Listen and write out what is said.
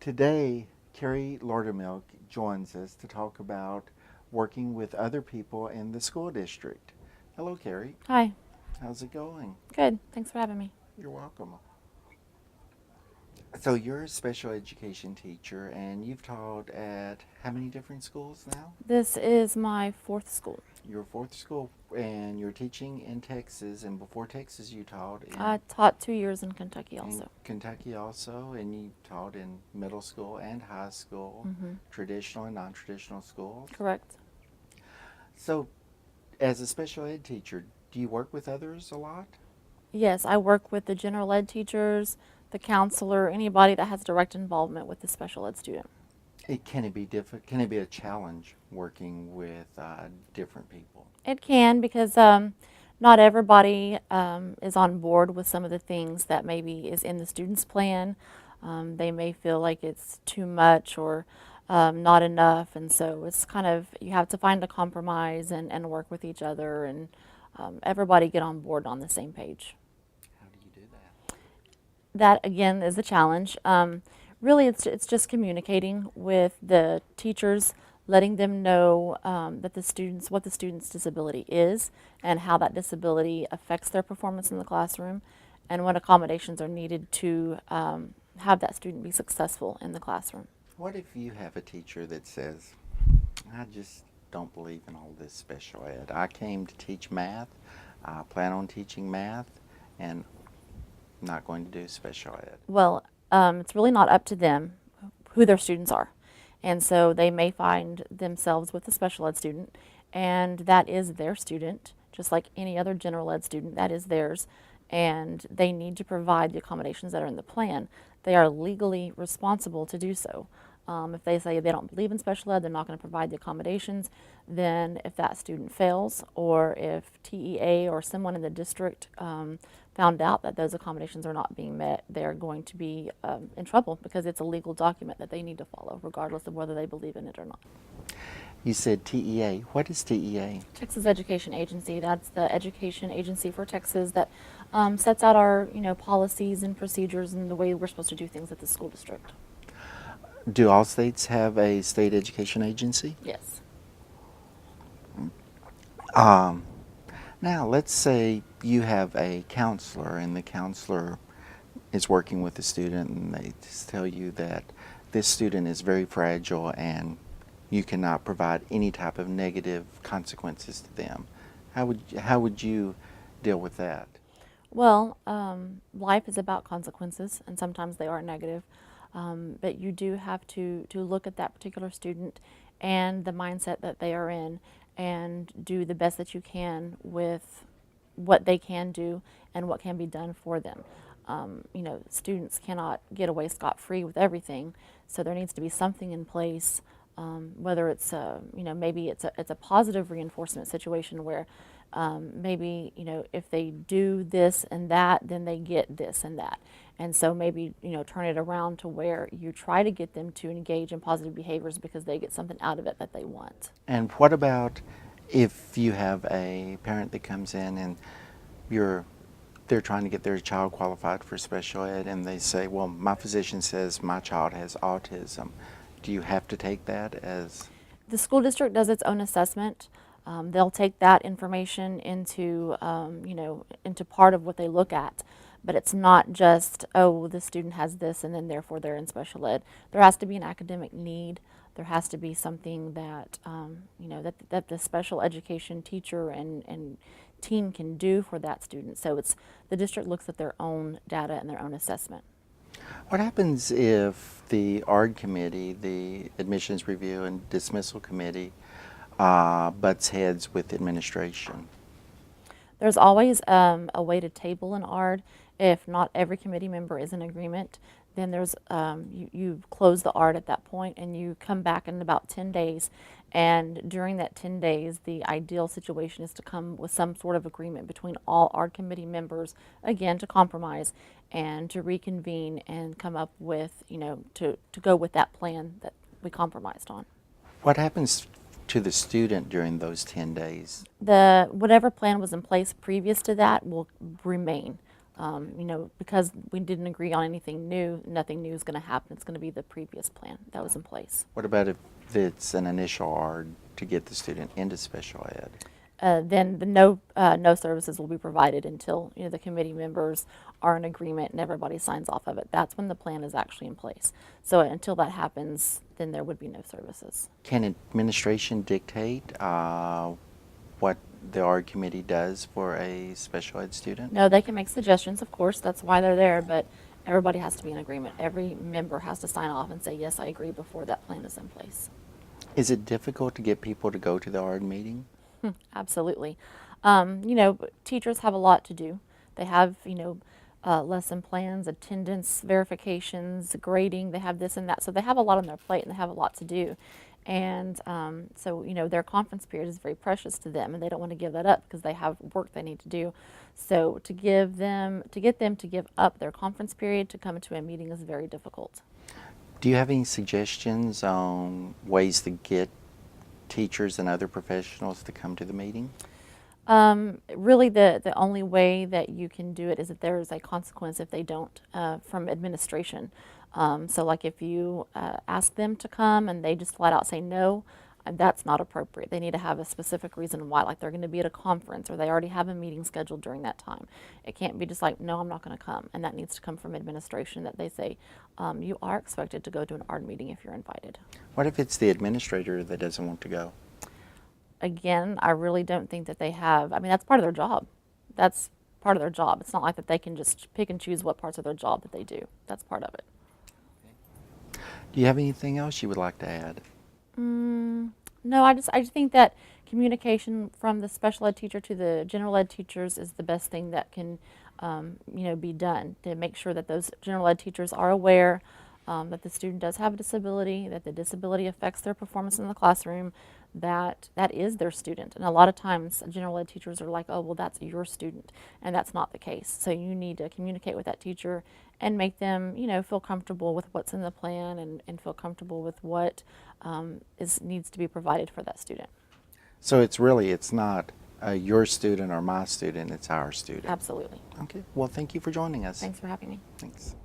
Today, Carrie Laudermilk joins us to talk about working with other people in the school district. Hello, Carrie. Hi. How's it going? Good. Thanks for having me. You're welcome. So, you're a special education teacher and you've taught at how many different schools now? This is my fourth school. Your fourth school, and you're teaching in Texas, and before Texas, you taught I taught 2 years in Kentucky in also. Kentucky also, and you taught in middle school and high school, traditional and non traditional schools. Correct. So, as a special ed teacher, do you work with others a lot? Yes, I work with the general ed teachers, the counselor, anybody that has direct involvement with the special ed student. Can it be difficult? Can it be a challenge working with different people? It can because not everybody is on board with some of the things that maybe is in the student's plan. They may feel like it's too much or not enough, and so it's kind of, you have to find a compromise and work with each other and everybody get on board on the same page. How do you do that? That again is a challenge. Really, it's just communicating with the teachers, letting them know that what the student's disability is, and how that disability affects their performance in the classroom, and what accommodations are needed to have that student be successful in the classroom. What if you have a teacher that says, I just don't believe in all this special ed. I came to teach math, I plan on teaching math, and I'm not going to do special ed. Well, it's really not up to them who their students are. And so they may find themselves with a special ed student, and that is their student, just like any other general ed student, that is theirs. And they need to provide the accommodations that are in the plan. They are legally responsible to do so. If they say they don't believe in special ed, they're not going to provide the accommodations, then if that student fails, or if TEA or someone in the district found out that those accommodations are not being met, they're going to be in trouble because it's a legal document that they need to follow, regardless of whether they believe in it or not. You said TEA. What is TEA? Texas Education Agency, that's the education agency for Texas that sets out our policies and procedures and the way we're supposed to do things at the school district. Do all states have a state education agency? Yes. Um, Now, let's say you have a counselor and the counselor is working with a student and they just tell you that this student is very fragile and you cannot provide any type of negative consequences to them. How would you deal with that? Well, life is about consequences, and sometimes they are negative. But you do have to look at that particular student and the mindset that they are in and do the best that you can with what they can do and what can be done for them. Students cannot get away scot-free with everything, so there needs to be something in place, whether it's, maybe it's a positive reinforcement situation where maybe, if they do this and that, then they get this and that. And so maybe, turn it around to where you try to get them to engage in positive behaviors because they get something out of it that they want. And what about if you have a parent that comes in and they're trying to get their child qualified for special ed and they say, well, my physician says my child has autism. Do you have to take that as? The school district does its own assessment. They'll take that information into, into part of what they look at. But it's not just, oh, the student has this and then therefore they're in special ed. There has to be an academic need. There has to be something that, that the special education teacher and team can do for that student. So the district looks at their own data and their own assessment. What happens if the ARD committee, the admissions review and dismissal committee, butts heads with administration? There's always a way to table an ARD. If not every committee member is in agreement, then there's you close the ARD at that point and you come back in about 10 days. And during that 10 days, the ideal situation is to come with some sort of agreement between all ARD committee members, again, to compromise and to reconvene and come up with, to go with that plan that we compromised on. What happens to the student during those 10 days? Whatever plan was in place previous to that will remain. You know, because we didn't agree on anything new, nothing new is going to happen. It's going to be the previous plan that was in place. What about if it's an initial ARD to get the student into special ed? Then the no services will be provided until, you know, the committee members are in agreement and everybody signs off of it. That's when the plan is actually in place. So until that happens, then there would be no services. Can administration dictate what the ARD committee does for a special ed student? No, they can make suggestions, of course, that's why they're there, but everybody has to be in agreement. Every member has to sign off and say, yes, I agree, before that plan is in place. Is it difficult to get people to go to the ARD meeting? Absolutely. You know, teachers have a lot to do. They have, you know, lesson plans, attendance verifications, grading, they have this and that. So they have a lot on their plate and they have a lot to do. And so, you know, their conference period is very precious to them and they don't want to give that up because they have work they need to do. So to get them to give up their conference period to come to a meeting is very difficult. Do you have any suggestions on ways to get teachers and other professionals to come to the meeting? Really, the only way that you can do it is if there is a consequence if they don't from administration. So like if you ask them to come and they just flat out say no, that's not appropriate. They need to have a specific reason why, like they're going to be at a conference or they already have a meeting scheduled during that time. It can't be just like, no, I'm not going to come. And that needs to come from administration, that they say, you are expected to go to an ARD meeting if you're invited. What if it's the administrator that doesn't want to go? Again, I really don't think that they have, I mean, that's part of their job. That's part of their job. It's not like that they can just pick and choose what parts of their job that they do. That's part of it. Do you have anything else you would like to add? No, I just think that communication from the special ed teacher to the general ed teachers is the best thing that can, you know, be done to make sure that those general ed teachers are aware that the student does have a disability, that the disability affects their performance in the classroom, that is their student. And a lot of times general ed teachers are like, oh, well, that's your student, and that's not the case. So you need to communicate with that teacher and make them, you know, feel comfortable with what's in the plan and feel comfortable with what needs to be provided for that student. So it's not your student or my student, it's our student. Absolutely. Okay, well, thank you for joining us. Thanks for having me. Thanks.